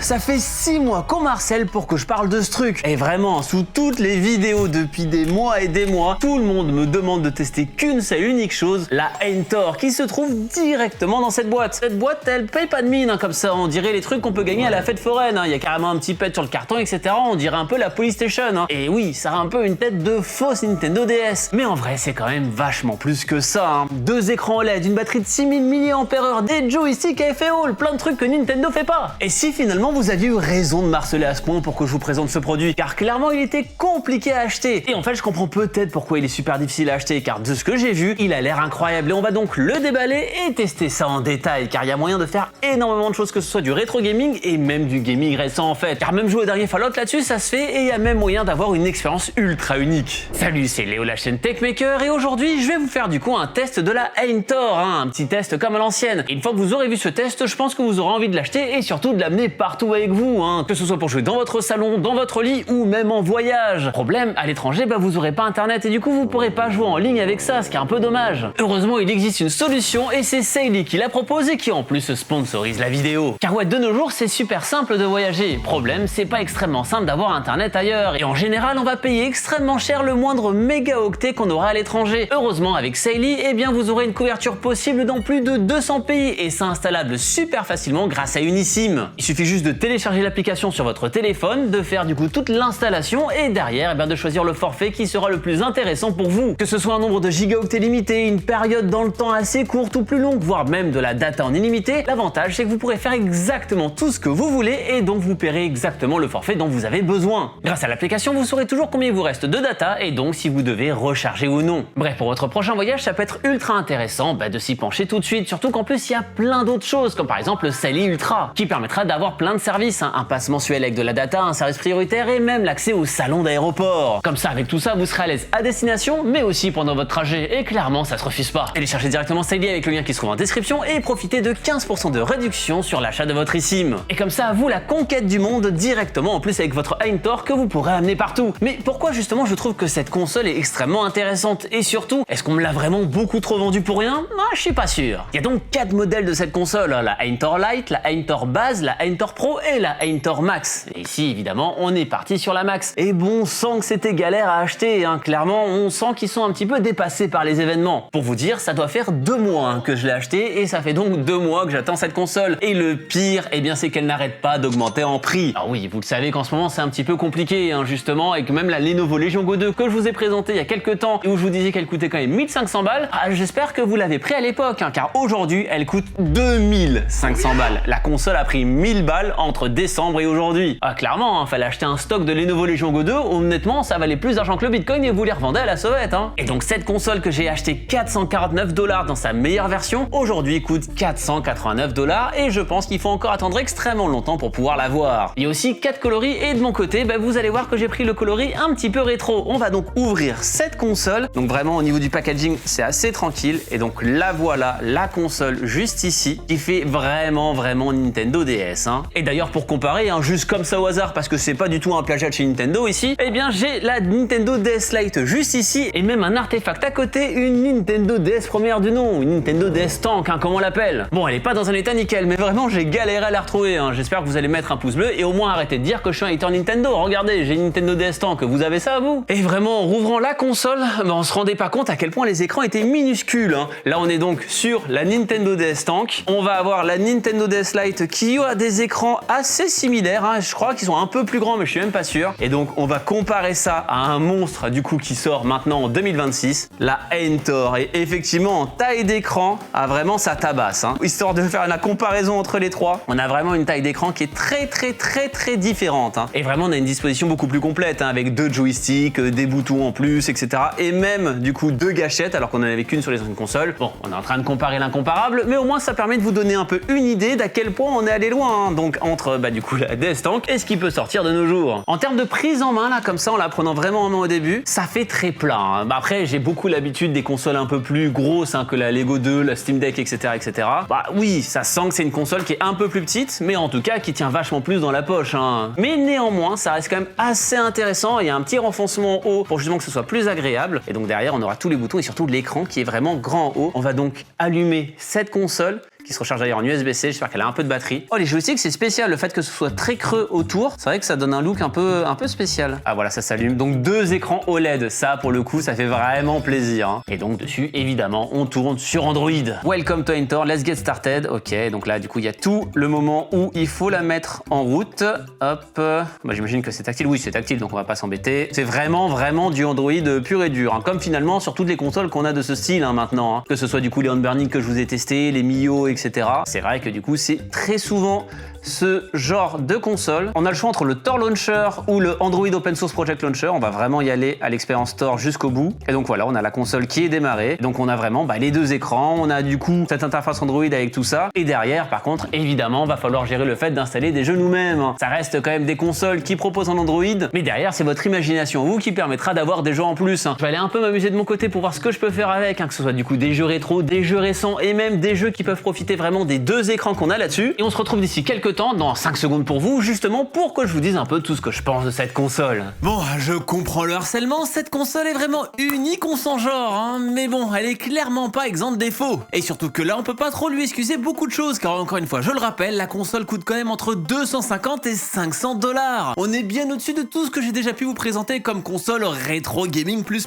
ça fait 6 mois qu'on m'harcèle pour que je parle de ce truc. Et vraiment, sous toutes les vidéos depuis des mois et des mois, tout le monde me demande de tester qu'une seule unique chose, la Aintor, qui se trouve directement dans cette boîte. Cette boîte, elle paye pas de mine, comme ça, on dirait les trucs qu'on peut gagner à la fête foraine. Il y a carrément un petit pet sur le carton, etc. On dirait un peu la PlayStation. Et oui, ça a un peu une tête de fausse Nintendo DS. Mais en vrai, c'est quand même vachement plus que ça. 2 écrans OLED, une batterie de 6000 mAh, des joysticks à effet Hall, plein de trucs que Nintendo fait pas. Et si finalement vous aviez eu raison de m'harceler à ce point pour que je vous présente ce produit, car clairement il était compliqué à acheter. Et en fait, je comprends peut-être pourquoi il est super difficile à acheter, car de ce que j'ai vu, il a l'air incroyable. Et on va donc le déballer et tester ça en détail, car il y a moyen de faire énormément de choses, que ce soit du rétro gaming et même du gaming récent en fait. Car même jouer au dernier Fallout là-dessus, ça se fait, et il y a même moyen d'avoir une expérience ultra unique. Salut, c'est Léo, la chaîne Techmaker, et aujourd'hui je vais vous faire du coup un test de la Aintor, un petit test comme à l'ancienne. Une fois que vous aurez vu ce test, je pense que vous aurez envie de l'acheter et surtout de l'amener partout avec vous, que ce soit pour jouer dans votre salon, dans votre lit ou même en voyage. Problème, à l'étranger, vous aurez pas internet et du coup vous pourrez pas jouer en ligne avec ça, ce qui est un peu dommage. Heureusement, il existe une solution et c'est Saily qui la propose et qui en plus sponsorise la vidéo. Car ouais, de nos jours, c'est super simple de voyager. Problème, c'est pas extrêmement simple d'avoir internet ailleurs et en général, on va payer extrêmement cher le moindre mégaoctet qu'on aura à l'étranger. Heureusement, avec Saily, eh bien vous aurez une couverture possible dans plus de 200 pays et c'est installable super facilement grâce à Unisim. Il suffit juste de télécharger l'application sur votre téléphone, de faire du coup toute l'installation et derrière de choisir le forfait qui sera le plus intéressant pour vous. Que ce soit un nombre de gigaoctets limité, une période dans le temps assez courte ou plus longue, voire même de la data en illimité, l'avantage c'est que vous pourrez faire exactement tout ce que vous voulez et donc vous paierez exactement le forfait dont vous avez besoin. Grâce à l'application, vous saurez toujours combien il vous reste de data et donc si vous devez recharger ou non. Bref, pour votre prochain voyage, ça peut être ultra intéressant de s'y pencher tout de suite, surtout qu'en plus il y a plein d'autres choses, comme par exemple le Saily Ultra, qui permettra d'avoir plein de services, un pass mensuel avec de la data, un service prioritaire et même l'accès au salon d'aéroport. Comme ça, avec tout ça, vous serez à l'aise à destination, mais aussi pendant votre trajet, et clairement, ça se refuse pas. Téléchargez directement Saily avec le lien qui se trouve en description et profitez de 15% de réduction sur l'achat de votre eSIM. Et comme ça, à vous la conquête du monde directement, en plus avec votre Aintor que vous pourrez amener partout. Mais pourquoi justement je trouve que cette console est extrêmement intéressante et surtout, est-ce qu'on me l'a vraiment beaucoup trop vendu pour rien? Je suis pas sûr. Il y a donc 4 modèles de cette console, la Aintor Lite, la Aintor Base, la Aintor Pro et la Aintor Max. Et ici, évidemment, on est parti sur la Max. Et bon, on sent que c'était galère à acheter, clairement, on sent qu'ils sont un petit peu dépassés par les événements. Pour vous dire, ça doit faire 2 mois que je l'ai acheté et ça fait donc 2 mois que j'attends cette console. Et le pire, c'est qu'elle n'arrête pas d'augmenter en prix. Alors oui, vous le savez qu'en ce moment, c'est un petit peu compliqué, justement, et que même la Lenovo Legion Go 2 que je vous ai présentée il y a quelques temps et où je vous disais qu'elle coûtait quand même 1500 balles, j'espère que vous l'avez pris à l'époque, car aujourd'hui, elle coûte 2500 balles. La console a pris 1000 balles entre décembre et aujourd'hui. Clairement, fallait acheter un stock de Lenovo Legion Go 2, honnêtement, ça valait plus d'argent que le Bitcoin et vous les revendez à la sauvette. Et donc cette console que j'ai acheté 449 $ dans sa meilleure version, aujourd'hui coûte 489 $ et je pense qu'il faut encore attendre extrêmement longtemps pour pouvoir l'avoir. Il y a aussi 4 coloris et de mon côté, vous allez voir que j'ai pris le coloris un petit peu rétro. On va donc ouvrir cette console. Donc vraiment au niveau du packaging, c'est assez tranquille et donc la voilà, la console juste ici qui fait vraiment Nintendo DS. Et d'ailleurs pour comparer, juste comme ça au hasard parce que c'est pas du tout un plagiat de chez Nintendo ici, j'ai la Nintendo DS Lite juste ici et même un artefact à côté, une Nintendo DS première du nom, une Nintendo DS Tank comme on l'appelle. Bon, elle est pas dans un état nickel, mais vraiment j'ai galéré à la retrouver. J'espère que vous allez mettre un pouce bleu et au moins arrêter de dire que je suis un hater Nintendo. Regardez, j'ai une Nintendo DS Tank, vous avez ça vous? Et vraiment en rouvrant la console, on se rendait pas compte à quel point les écrans étaient minuscules. Là on est donc sur la Nintendo DS Tank, on va avoir la Nintendo DS Lite qui a des écrans assez similaires, je crois qu'ils sont un peu plus grands mais je suis même pas sûr. Et donc on va comparer ça à un monstre du coup qui sort maintenant en 2026, la Aintor. Et effectivement en taille d'écran, vraiment ça tabasse. Histoire de faire la comparaison entre les trois, on a vraiment une taille d'écran qui est très différente. Et vraiment on a une disposition beaucoup plus complète avec 2 joysticks, des boutons en plus, etc. Et même du coup 2 gâchettes alors qu'on en avait qu'une sur les anciennes consoles. Bon, on est en train de comparer l'incomparable, mais au moins ça permet de vous donner un peu une idée d'à quel point on est allé loin. Donc entre du coup la DS Tank et ce qui peut sortir de nos jours. En termes de prise en main, là comme ça en la prenant vraiment en main au début, ça fait très plat. Après j'ai beaucoup l'habitude des consoles un peu plus grosses que la Lego 2, la Steam Deck, etc. Oui, ça sent que c'est une console qui est un peu plus petite, mais en tout cas qui tient vachement plus dans la poche. Mais néanmoins, ça reste quand même assez intéressant. Il y a un petit renfoncement en haut pour justement que ce soit plus agréable. Et donc derrière, on aura tous les boutons et surtout l'écran qui est vraiment grand en haut. On va donc allumer cette console qui se recharge d'ailleurs en USB-C, j'espère qu'elle a un peu de batterie. Oh, les joysticks, c'est spécial, le fait que ce soit très creux autour, c'est vrai que ça donne un look un peu spécial. Ah voilà, ça s'allume. Donc 2 écrans OLED, ça pour le coup, ça fait vraiment plaisir. Hein. Et donc dessus, évidemment, on tourne sur Android. Welcome to Ntor, let's get started. Ok, donc là, du coup, il y a tout le moment où il faut la mettre en route. Hop, bah, j'imagine que c'est tactile. Oui, c'est tactile, donc on va pas s'embêter. C'est vraiment du Android pur et dur. Hein. Comme finalement sur toutes les consoles qu'on a de ce style hein, maintenant. Hein. Que ce soit du coup les Handburning que je vous ai testés, les Mio, etc. C'est vrai que du coup, c'est très souvent ce genre de console. On a le choix entre le Tor Launcher ou le Android Open Source Project Launcher. On va vraiment y aller à l'expérience Tor jusqu'au bout. Et donc voilà, on a la console qui est démarrée. Donc on a vraiment les 2 écrans. On a du coup cette interface Android avec tout ça. Et derrière, par contre, évidemment, va falloir gérer le fait d'installer des jeux nous-mêmes. Ça reste quand même des consoles qui proposent un Android. Mais derrière, c'est votre imagination, vous, qui permettra d'avoir des jeux en plus. Je vais aller un peu m'amuser de mon côté pour voir ce que je peux faire avec. Que ce soit du coup des jeux rétro, des jeux récents et même des jeux qui peuvent profiter vraiment des 2 écrans qu'on a là-dessus. Et on se retrouve d'ici quelques temps, dans 5 secondes pour vous, justement pour que je vous dise un peu tout ce que je pense de cette console. Bon, je comprends le harcèlement, cette console est vraiment unique en son genre, hein, mais bon, elle est clairement pas exempte de défauts. Et surtout que là, on peut pas trop lui excuser beaucoup de choses, car encore une fois, je le rappelle, la console coûte quand même entre 250 et 500 $. On est bien au-dessus de tout ce que j'ai déjà pu vous présenter comme console rétro gaming plus.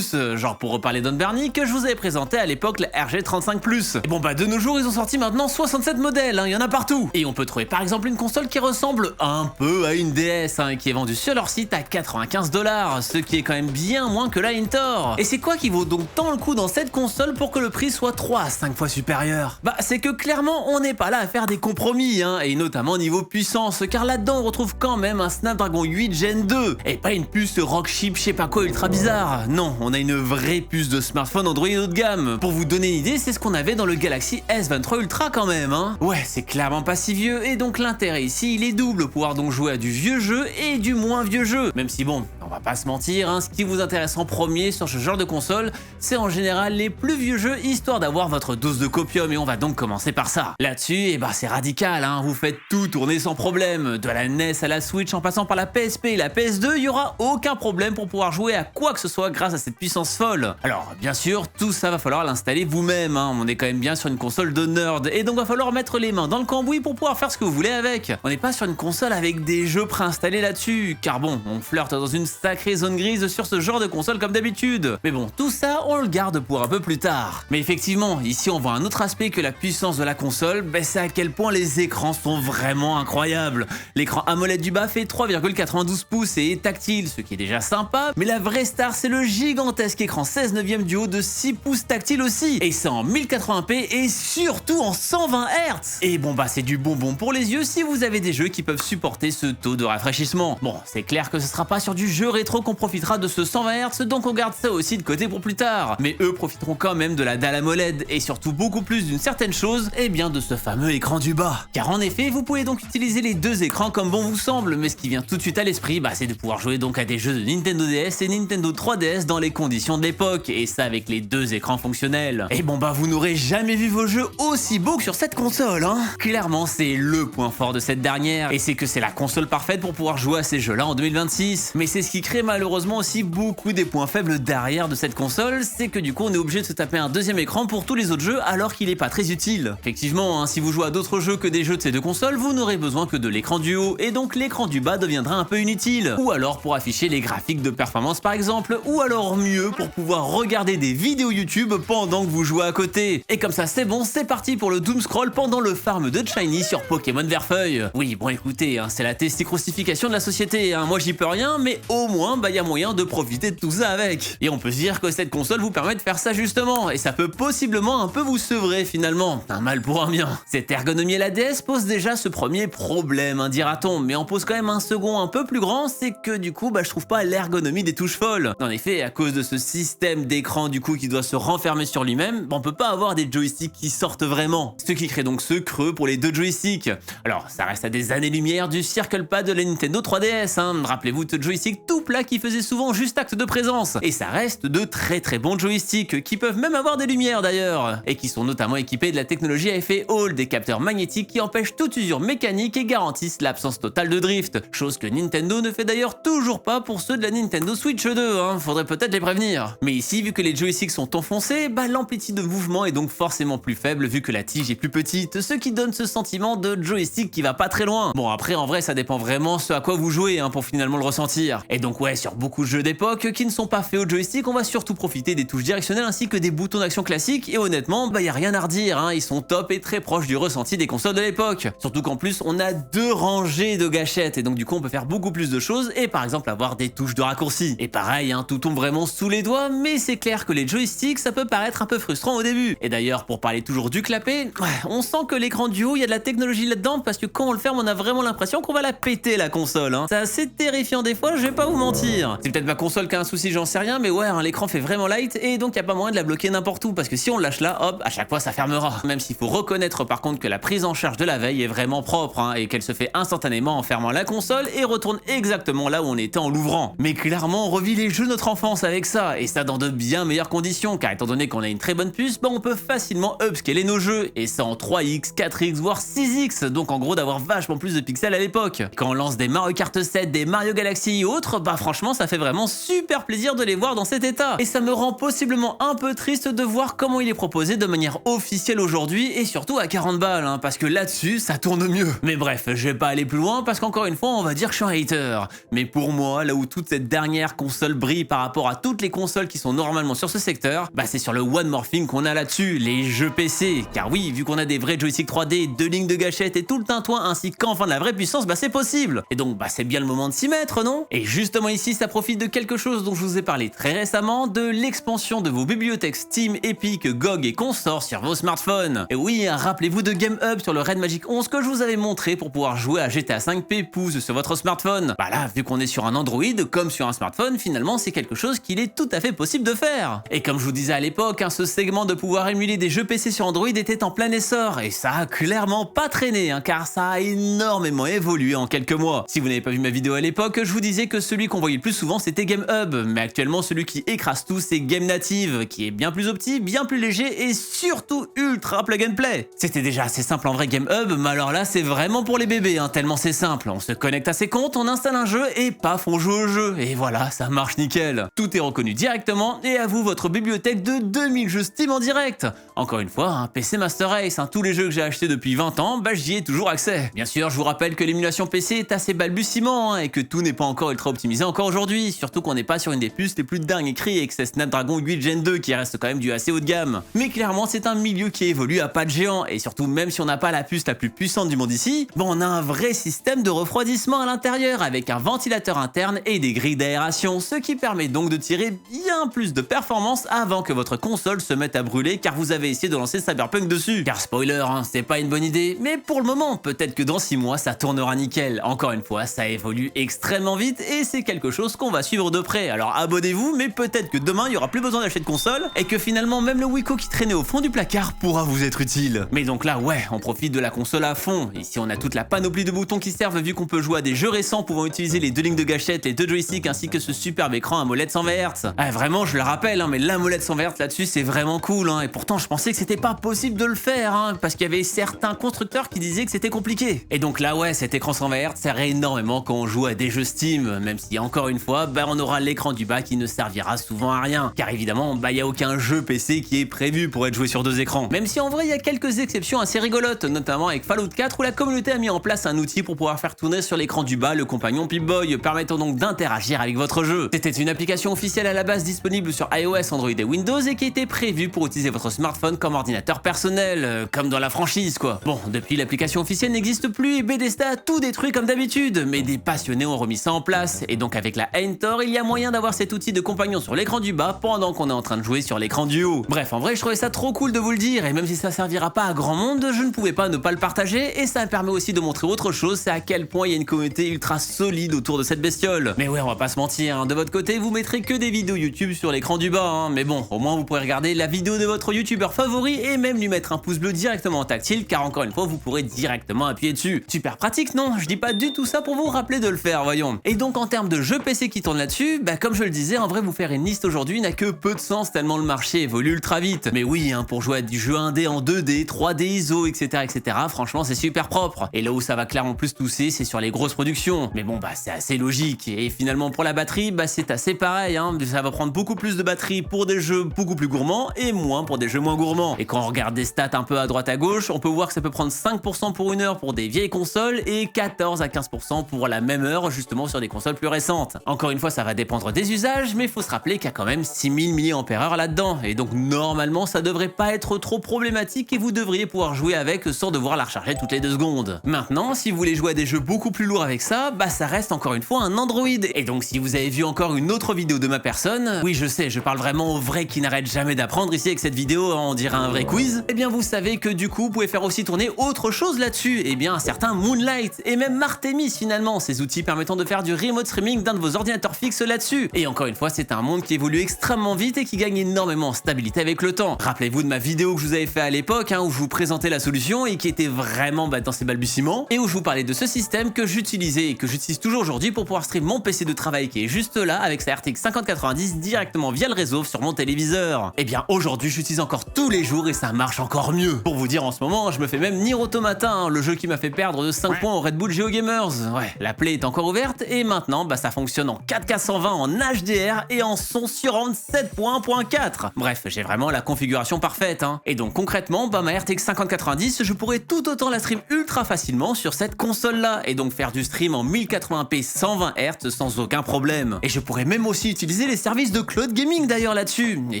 Genre pour reparler d'Unburny, que je vous avais présenté à l'époque la RG35+. Et bon de nos jours, ils ont sorti maintenant 67 modèles, il y en a partout. Et on peut trouver par exemple une console qui ressemble un peu à une DS, qui est vendue sur leur site à 95 $, ce qui est quand même bien moins que la Ntor. Et c'est quoi qui vaut donc tant le coup dans cette console pour que le prix soit 3 à 5 fois supérieur? C'est que clairement, on n'est pas là à faire des compromis, et notamment niveau puissance, car là-dedans on retrouve quand même un Snapdragon 8 Gen 2, et pas une puce Rockchip je sais pas quoi ultra bizarre. Non, on a une vraie puce de smartphone Android haut de gamme. Pour vous donner une idée, c'est ce qu'on avait dans le Galaxy S23 Ultra quand même. Ouais, c'est clairement pas si vieux, et donc l'intérêt ici, il est double, pouvoir donc jouer à du vieux jeu et du moins vieux jeu. Même si bon, on va pas se mentir, ce qui vous intéresse en premier sur ce genre de console, c'est en général les plus vieux jeux, histoire d'avoir votre dose de copium, et on va donc commencer par ça. Là-dessus, c'est radical, vous faites tout tourner sans problème, de la NES à la Switch en passant par la PSP et la PS2, il y aura aucun problème pour pouvoir jouer à quoi que ce soit grâce à cette puissance folle. Alors bien sûr, tout ça va falloir l'installer vous-même, on est quand même bien sur une console de nerd, et donc va falloir mettre les mains dans le cambouis pour pouvoir faire ce que vous voulez avec. On n'est pas sur une console avec des jeux préinstallés là-dessus, car bon, on flirte dans une sacrée zone grise sur ce genre de console comme d'habitude. Mais bon, tout ça, on le garde pour un peu plus tard. Mais effectivement, ici on voit un autre aspect que la puissance de la console, c'est à quel point les écrans sont vraiment incroyables. L'écran AMOLED du bas fait 3,92 pouces et est tactile, ce qui est déjà sympa, mais la vraie star, c'est le gigantesque écran 16/9 du haut de 6 pouces tactile aussi, et c'est en 1080p et surtout en 120 Hz. Et bon c'est du bonbon pour les yeux si vous avez des jeux qui peuvent supporter ce taux de rafraîchissement. Bon, c'est clair que ce sera pas sur du jeu rétro qu'on profitera de ce 120 Hz, donc on garde ça aussi de côté pour plus tard. Mais eux profiteront quand même de la dalle AMOLED, et surtout beaucoup plus d'une certaine chose, et bien de ce fameux écran du bas. Car en effet, vous pouvez donc utiliser les 2 écrans comme bon vous semble, mais ce qui vient tout de suite à l'esprit, c'est de pouvoir jouer donc à des jeux de Nintendo DS et Nintendo 3DS dans les conditions de l'époque, et ça avec les 2 écrans fonctionnels. Et bon vous n'aurez jamais vu vos jeux aussi beaux que sur cette console, Clairement, c'est le point fort de cette dernière, et c'est que c'est la console parfaite pour pouvoir jouer à ces jeux-là en 2026. Mais c'est ce qui crée malheureusement aussi beaucoup des points faibles derrière de cette console, c'est que du coup on est obligé de se taper un 2e écran pour tous les autres jeux alors qu'il est pas très utile. Effectivement, si vous jouez à d'autres jeux que des jeux de ces 2 consoles, vous n'aurez besoin que de l'écran du haut, et donc l'écran du bas deviendra un peu inutile. Ou alors pour afficher les graphiques de performance par exemple, ou alors mieux pour pouvoir regarder des vidéos YouTube pendant que vous jouez à côté. Et comme ça c'est bon, c'est parti pour le doom scroll pendant le farm de Shiny sur Pokémon Verfeuille. Oui bon écoutez, c'est la testicrucification de la société, moi j'y peux rien, mais au moins y a moyen de profiter de tout ça avec. Et on peut se dire que cette console vous permet de faire ça justement, et ça peut possiblement un peu vous sevrer finalement. Un mal pour un bien. Cette ergonomie à la DS pose déjà ce premier problème, dira-t-on, mais on pose quand même un second un peu plus grand, c'est que du coup je trouve pas l'ergonomie des touches folles. En effet, à cause de ce système d'écran du coup qui doit se renfermer sur lui-même, on peut pas avoir des joysticks qui sortent vraiment, ce qui crée donc ce creux pour les 2 joysticks. Alors ça reste à des années-lumière du Circle Pad de la Nintendo 3DS, rappelez-vous de ce joystick tout souple là qui faisait souvent juste acte de présence. Et ça reste de très bons joysticks qui peuvent même avoir des lumières d'ailleurs, et qui sont notamment équipés de la technologie à effet Hall, des capteurs magnétiques qui empêchent toute usure mécanique et garantissent l'absence totale de drift, chose que Nintendo ne fait d'ailleurs toujours pas pour ceux de la Nintendo Switch 2, faudrait peut-être les prévenir. Mais ici, vu que les joysticks sont enfoncés, l'amplitude de mouvement est donc forcément plus faible vu que la tige est plus petite, ce qui donne ce sentiment de joystick qui va pas très loin. Bon après en vrai ça dépend vraiment ce à quoi vous jouez pour finalement le ressentir. Et donc ouais, sur beaucoup de jeux d'époque qui ne sont pas faits au joystick, on va surtout profiter des touches directionnelles ainsi que des boutons d'action classiques, et honnêtement y a rien à redire, ils sont top et très proches du ressenti des consoles de l'époque. Surtout qu'en plus on a 2 rangées de gâchettes et donc du coup on peut faire beaucoup plus de choses et par exemple avoir des touches de raccourci. Et pareil, tout tombe vraiment sous les doigts, mais c'est clair que les joysticks ça peut paraître un peu frustrant au début. Et d'ailleurs pour parler toujours du clapet, on sent que l'écran du haut il y a de la technologie là-dedans parce que quand on le ferme on a vraiment l'impression qu'on va la péter la console. C'est assez terrifiant des fois, je vais pas vous mentir. C'est peut-être ma console qui a un souci, j'en sais rien, mais ouais l'écran fait vraiment light et donc y a pas moyen de la bloquer n'importe où parce que si on lâche là, hop, à chaque fois ça fermera. Même s'il faut reconnaître par contre que la prise en charge de la veille est vraiment propre et qu'elle se fait instantanément en fermant la console et retourne exactement là où on était en l'ouvrant. Mais clairement on revit les jeux de notre enfance avec ça, et ça dans de bien meilleures conditions car étant donné qu'on a une très bonne puce, on peut facilement upscaler nos jeux, et ça en 3x, 4x, voire 6x, donc en gros d'avoir vachement plus de pixels à l'époque. Quand on lance des Mario Kart 7, des Mario Galaxy et autres, franchement ça fait vraiment super plaisir de les voir dans cet état. Et ça me rend possiblement un peu triste de voir comment il est proposé de manière officielle aujourd'hui, et surtout à 40 balles, parce que là-dessus ça tourne mieux. Mais bref, je vais pas aller plus loin parce qu'encore une fois on va dire que je suis un hater. Mais pour moi, là où toute cette dernière console brille par rapport à toutes les consoles qui sont normalement sur ce secteur, c'est sur le One More Thing qu'on a là-dessus, les jeux PC. Car oui, vu qu'on a des vrais joysticks 3D, 2 lignes de gâchettes et tout le tintouin ainsi qu'enfin de la vraie puissance, c'est possible. Et donc c'est bien le moment de s'y mettre, non? Et justement ici, ça profite de quelque chose dont je vous ai parlé très récemment, de l'expansion de vos bibliothèques Steam, Epic, GOG et consorts sur vos smartphones. Et oui, rappelez-vous de Game Hub sur le Red Magic 11 que je vous avais montré pour pouvoir jouer à GTA 5 Pépouze sur votre smartphone. Là, vu qu'on est sur un Android comme sur un smartphone, finalement c'est quelque chose qu'il est tout à fait possible de faire. Et comme je vous disais à l'époque, ce segment de pouvoir émuler des jeux PC sur Android était en plein essor, et ça a clairement pas traîné, car ça a énormément évolué en quelques mois. Si vous n'avez pas vu ma vidéo à l'époque, je vous disais que celui qu'on voyait le plus souvent c'était Game Hub, mais actuellement celui qui écrase tout c'est Game Native, qui est bien plus opti, bien plus léger et surtout ultra plug and play. C'était déjà assez simple en vrai Game Hub, mais alors là c'est vraiment pour les bébés, tellement c'est simple. On se connecte à ses comptes, on installe un jeu et paf on joue au jeu, et voilà, ça marche nickel. Tout est reconnu directement et à vous votre bibliothèque de 2000 jeux Steam en direct. Encore une fois, un PC Master Race, tous les jeux que j'ai achetés depuis 20 ans, j'y ai toujours accès. Bien sûr, je vous rappelle que l'émulation PC est assez balbutiement et que tout n'est pas encore ultra optimisé encore aujourd'hui, surtout qu'on n'est pas sur une des puces les plus dingues écrites et que c'est Snapdragon 8 Gen 2 qui reste quand même du assez haut de gamme. Mais clairement, c'est un milieu qui évolue à pas de géant, et surtout même si on n'a pas la puce la plus puissante du monde ici, on a un vrai système de refroidissement à l'intérieur avec un ventilateur interne et des grilles d'aération, ce qui permet donc de tirer bien plus de performance avant que votre console se mette à brûler car vous avez essayé de lancer Cyberpunk dessus. Car spoiler, c'est pas une bonne idée, mais pour le moment, peut-être que dans 6 mois ça tournera nickel. Encore une fois, ça évolue extrêmement vite et c'est quelque chose qu'on va suivre de près. Alors abonnez-vous, mais peut-être que demain il y aura plus besoin d'acheter de console et que finalement même le Wiko qui traînait au fond du placard pourra vous être utile. Mais donc là, ouais, on profite de la console à fond. Ici on a toute la panoplie de boutons qui servent vu qu'on peut jouer à des jeux récents pouvant utiliser les 2 lignes de gâchettes, les 2 joysticks ainsi que ce superbe écran AMOLED 120 Hz. Vraiment, je le rappelle, mais l'AMOLED 120 Hz là-dessus c'est vraiment cool, et pourtant je pensais que c'était pas possible de le faire, parce qu'il y avait certains constructeurs qui disaient que c'était compliqué. Et donc là, ouais, cet écran 120 Hz sert énormément quand on joue à des jeux Steam, même si encore une fois, on aura l'écran du bas qui ne servira souvent à rien, car évidemment, il n'y a aucun jeu PC qui est prévu pour être joué sur 2 écrans. Même si en vrai, il y a quelques exceptions assez rigolotes, notamment avec Fallout 4 où la communauté a mis en place un outil pour pouvoir faire tourner sur l'écran du bas le compagnon Pip-Boy, permettant donc d'interagir avec votre jeu. C'était une application officielle à la base disponible sur iOS, Android et Windows et qui était prévue pour utiliser votre smartphone comme ordinateur personnel, comme dans la franchise quoi. Bon, depuis l'application officielle n'existe plus et Bethesda a tout détruit comme d'habitude, mais des passionnés ont remis ça en place, et donc avec la Ntor, il y a moyen d'avoir cet outil de compagnon sur l'écran du bas pendant qu'on est en train de jouer sur l'écran du haut. Bref, en vrai je trouvais ça trop cool de vous le dire, et même si ça servira pas à grand monde, je ne pouvais pas ne pas le partager, et ça me permet aussi de montrer autre chose, c'est à quel point il y a une communauté ultra solide autour de cette bestiole. Mais ouais, on va pas se mentir, de votre côté vous mettrez que des vidéos YouTube sur l'écran du bas, mais bon, au moins vous pourrez regarder la vidéo de votre youtubeur favori et même lui mettre un pouce bleu directement en tactile, car encore une fois vous pourrez directement appuyer dessus. Super pratique, non? Je dis pas du tout ça pour vous rappeler de le faire, voyons. Et donc en termes termes de jeux PC qui tournent là-dessus, bah comme je le disais, en vrai vous faire une liste aujourd'hui n'a que peu de sens tellement le marché évolue ultra vite. Mais oui, hein, pour jouer à du jeu 1D en 2D, 3D ISO, etc., franchement c'est super propre. Et là où ça va clairement plus tousser, c'est sur les grosses productions. Mais bon bah c'est assez logique. Et finalement pour la batterie, bah c'est assez pareil, hein. Ça va prendre beaucoup plus de batterie pour des jeux beaucoup plus gourmands et moins pour des jeux moins gourmands. Et quand on regarde des stats un peu à droite à gauche, on peut voir que ça peut prendre 5% pour une heure pour des vieilles consoles et 14 à 15% pour la même heure justement sur des consoles plus récentes. Encore une fois, ça va dépendre des usages, mais il faut se rappeler qu'il y a quand même 6000 mAh là-dedans. Et donc normalement, ça devrait pas être trop problématique et vous devriez pouvoir jouer avec sans devoir la recharger toutes les 2 secondes. Maintenant, si vous voulez jouer à des jeux beaucoup plus lourds avec ça, bah ça reste encore une fois un Android. Et donc si vous avez vu encore une autre vidéo de ma personne, oui je sais, je parle vraiment au vrai qui n'arrête jamais d'apprendre ici avec cette vidéo, on dirait un vrai quiz, et bien vous savez que du coup vous pouvez faire aussi tourner autre chose là-dessus, et bien un certain Moonlight, et même Artemis finalement, ces outils permettant de faire du remote streaming d'un de vos ordinateurs fixes là-dessus. Et encore une fois, c'est un monde qui évolue extrêmement vite et qui gagne énormément en stabilité avec le temps. Rappelez-vous de ma vidéo que je vous avais fait à l'époque, hein, où je vous présentais la solution et qui était vraiment dans ses balbutiements, et où je vous parlais de ce système que j'utilisais et que j'utilise toujours aujourd'hui pour pouvoir stream mon PC de travail qui est juste là avec sa RTX 5090 directement via le réseau sur mon téléviseur. Et bien aujourd'hui j'utilise encore tous les jours et ça marche encore mieux. Pour vous dire, en ce moment je me fais même Nier Automata, hein, le jeu qui m'a fait perdre de 5 points au Red Bull GeoGamers. Ouais, la play est encore ouverte et maintenant bah ça fonctionne en 4K 120 en HDR et en son surround 7.1.4. Bref, j'ai vraiment la configuration parfaite, hein. Et donc concrètement, bah ma RTX 5090, je pourrais tout autant la stream ultra facilement sur cette console là et donc faire du stream en 1080p 120 Hz sans aucun problème. Et je pourrais même aussi utiliser les services de cloud gaming d'ailleurs là-dessus. Et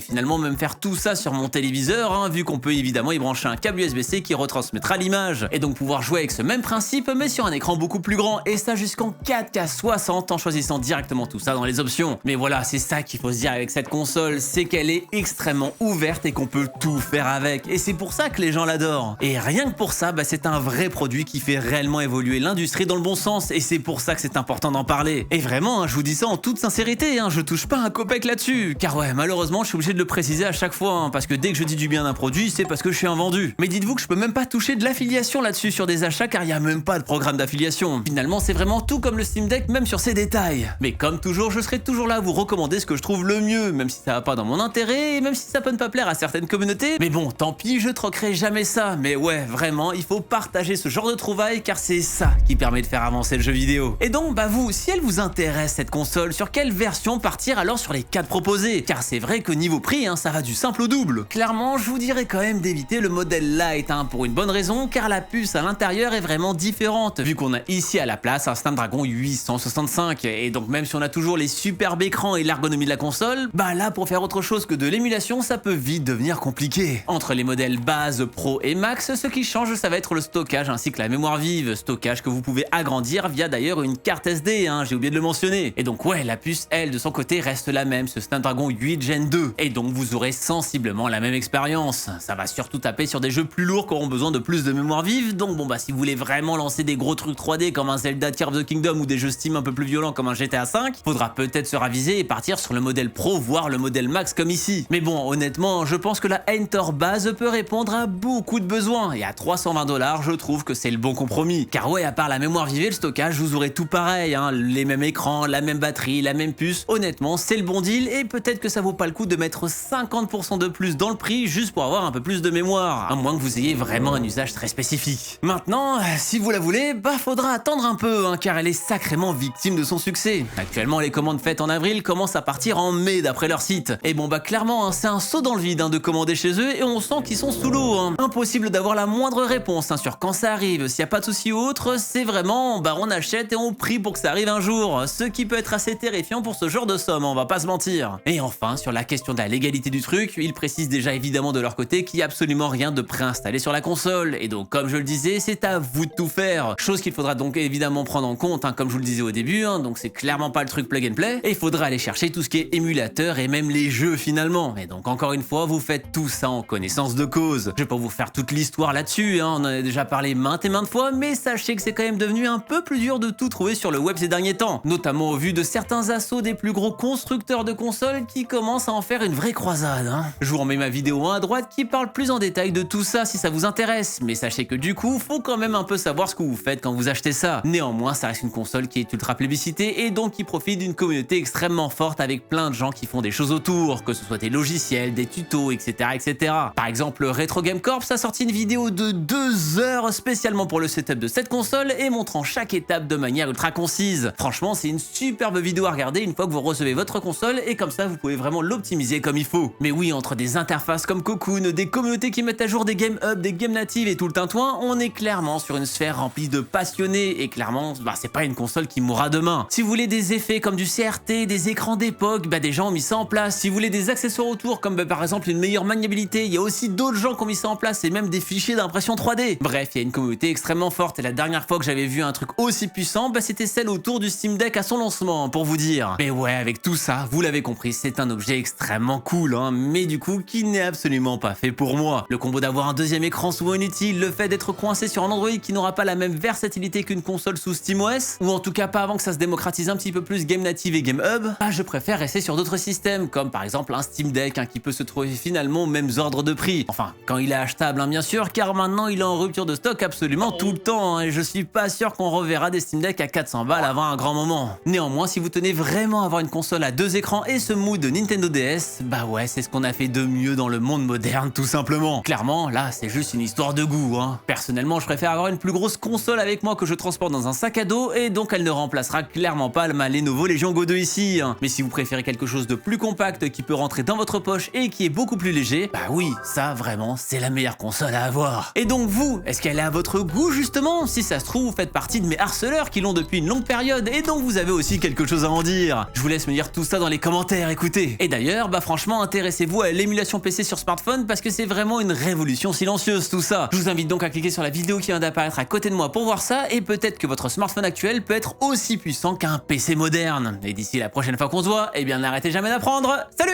finalement même faire tout ça sur mon téléviseur, hein, vu qu'on peut évidemment y brancher un câble USB-C qui retransmettra l'image. Et donc pouvoir jouer avec ce même principe mais sur un écran beaucoup plus grand et ça jusqu'en 4K 60 en choisissant directement tout ça dans les options. Mais voilà, c'est ça qu'il faut se dire avec cette console, c'est qu'elle est extrêmement ouverte et qu'on peut tout faire avec. Et c'est pour ça que les gens l'adorent. Et rien que pour ça, bah, c'est un vrai produit qui fait réellement évoluer l'industrie dans le bon sens et c'est pour ça que c'est important d'en parler. Et vraiment, hein, je vous dis ça en toute sincérité, hein, je touche pas un copec là-dessus. Car ouais, malheureusement, je suis obligé de le préciser à chaque fois, hein, parce que dès que je dis du bien d'un produit, c'est parce que je suis un vendu. Mais dites-vous que je peux même pas toucher de l'affiliation là-dessus sur des achats car il y a même pas de programme d'affiliation. Finalement, c'est vraiment tout comme le Steam Deck, même sur ses détails. Mais comme toujours, je serai toujours là à vous recommander ce que je trouve le mieux, même si ça va pas dans mon intérêt, et même si ça peut ne pas plaire à certaines communautés. Mais bon, tant pis, je troquerai jamais ça. Mais ouais, vraiment, il faut partager ce genre de trouvailles car c'est ça qui permet de faire avancer le jeu vidéo. Et donc, bah vous, si elle vous intéresse cette console, sur quelle version partir alors sur les 4 proposées? Car c'est vrai que niveau prix, hein, ça va du simple au double. Clairement, je vous dirais quand même d'éviter le modèle Lite, hein, pour une bonne raison, car la puce à l'intérieur est vraiment différente, vu qu'on a ici à la place un Snapdragon 865, et donc même si on a toujours les superbes écrans et l'ergonomie de la console, bah là pour faire autre chose que de l'émulation, ça peut vite devenir compliqué. Entre les modèles base, pro et max, ce qui change ça va être le stockage ainsi que la mémoire vive, stockage que vous pouvez agrandir via d'ailleurs une carte SD, hein, j'ai oublié de le mentionner. Et donc ouais, la puce elle de son côté reste la même, ce Snapdragon 8 Gen 2, et donc vous aurez sensiblement la même expérience. Ça va surtout taper sur des jeux plus lourds qui auront besoin de plus de mémoire vive, donc bon bah si vous voulez vraiment lancer des gros trucs 3D comme un Zelda Tears of the Kingdom ou des jeux Steam un peu plus violents comme un GTA 5, faudra peut-être se raviser et partir sur le modèle Pro voire le modèle Max comme ici. Mais bon, honnêtement, je pense que la Ntor base peut répondre à beaucoup de besoins et à 320 $, je trouve que c'est le bon compromis. Car ouais, à part la mémoire vive et le stockage, vous aurez tout pareil, hein, les mêmes écrans, la même batterie, la même puce. Honnêtement, c'est le bon deal et peut-être que ça vaut pas le coup de mettre 50% de plus dans le prix juste pour avoir un peu plus de mémoire, à moins que vous ayez vraiment un usage très spécifique. Maintenant, si vous la voulez, bah faudra attendre un peu, hein, car elle est sacrément victime de son succès. Actuellement, les commandes faites en avril commencent à partir en mai d'après leur site. Et bon bah clairement, hein, c'est un saut dans le vide, hein, de commander chez eux et on sent qu'ils sont sous l'eau, hein. Impossible d'avoir la moindre réponse, hein, sur quand ça arrive. S'il n'y a pas de souci ou autre, c'est vraiment, bah on achète et on prie pour que ça arrive un jour. Ce qui peut être assez terrifiant pour ce genre de somme, on va pas se mentir. Et enfin, sur la question de la légalité du truc, ils précisent déjà évidemment de leur côté qu'il n'y a absolument rien de préinstallé sur la console. Et donc comme je le disais, c'est à vous de tout faire. Chose qu'il faudra donc évidemment prendre en compte, hein, comme je vous le disais au début, hein, donc c'est clairement pas le truc plug and play. Et il faudra aller chercher tout ce qui est émulateur et même les jeux finalement. Et donc encore une fois, vous faites tout ça en connaissance de cause. Je vais pas vous faire toute l'histoire là-dessus, hein, on en a déjà parlé maintes et maintes fois, mais sachez que c'est quand même devenu un peu plus dur de tout trouver sur le web ces derniers temps, notamment au vu de certains assauts des plus gros constructeurs de consoles qui commencent à en faire une vraie croisade, hein. Je vous remets ma vidéo à droite qui parle plus en détail de tout ça si ça vous intéresse, mais sachez que du coup, faut quand même un peu savoir ce que vous faites quand vous achetez ça. Néanmoins, ça reste une console qui est ultra plébiscitée qualité et donc qui profite d'une communauté extrêmement forte avec plein de gens qui font des choses autour, que ce soit des logiciels, des tutos, etc. etc. Par exemple, Retro Game Corps a sorti une vidéo de 2 heures spécialement pour le setup de cette console et montrant chaque étape de manière ultra concise. Franchement, c'est une superbe vidéo à regarder une fois que vous recevez votre console et comme ça vous pouvez vraiment l'optimiser comme il faut. Mais oui, entre des interfaces comme Cocoon, des communautés qui mettent à jour des game hubs, des game natives et tout le tintouin, on est clairement sur une sphère remplie de passionnés et clairement, c'est pas une console qui mourra demain. Si vous voulez des effets comme du CRT, des écrans d'époque, des gens ont mis ça en place. Si vous voulez des accessoires autour comme par exemple une meilleure maniabilité, il y a aussi d'autres gens qui ont mis ça en place et même des fichiers d'impression 3D. Bref, il y a une communauté extrêmement forte et la dernière fois que j'avais vu un truc aussi puissant, c'était celle autour du Steam Deck à son lancement, pour vous dire. Mais ouais, avec tout ça, vous l'avez compris, c'est un objet extrêmement cool, mais du coup, qui n'est absolument pas fait pour moi. Le combo d'avoir un deuxième écran souvent inutile, le fait d'être coincé sur un Android qui n'aura pas la même versatilité qu'une console sous SteamOS, ou en tout cas pas avant que ça se démocratise un petit peu plus Game Native et Game Hub, je préfère rester sur d'autres systèmes, comme par exemple un Steam Deck qui peut se trouver finalement aux mêmes ordres de prix. Enfin, quand il est achetable, bien sûr, car maintenant il est en rupture de stock absolument tout le temps, et je suis pas sûr qu'on reverra des Steam Deck à 400 balles avant un grand moment. Néanmoins, si vous tenez vraiment à avoir une console à 2 écrans et ce mood de Nintendo DS, ouais, c'est ce qu'on a fait de mieux dans le monde moderne, tout simplement. Clairement, là, c'est juste une histoire de goût, Personnellement, je préfère avoir une plus grosse console avec moi que je transporte dans un sac à dos, et donc elle ne remplacera clairement pas ma Lenovo Legion Go 2 ici. Mais si vous préférez quelque chose de plus compact qui peut rentrer dans votre poche et qui est beaucoup plus léger, oui, ça vraiment, c'est la meilleure console à avoir. Et donc vous, est-ce qu'elle est à votre goût justement? Si ça se trouve, vous faites partie de mes harceleurs qui l'ont depuis une longue période et donc vous avez aussi quelque chose à en dire. Je vous laisse me dire tout ça dans les commentaires, écoutez. Et d'ailleurs, franchement, intéressez-vous à l'émulation PC sur smartphone parce que c'est vraiment une révolution silencieuse tout ça. Je vous invite donc à cliquer sur la vidéo qui vient d'apparaître à côté de moi pour voir ça et peut-être que votre smartphone actuel peut être aussi puissant qu'un PC moderne. Et d'ici la prochaine fois qu'on se voit, n'arrêtez jamais d'apprendre. Salut!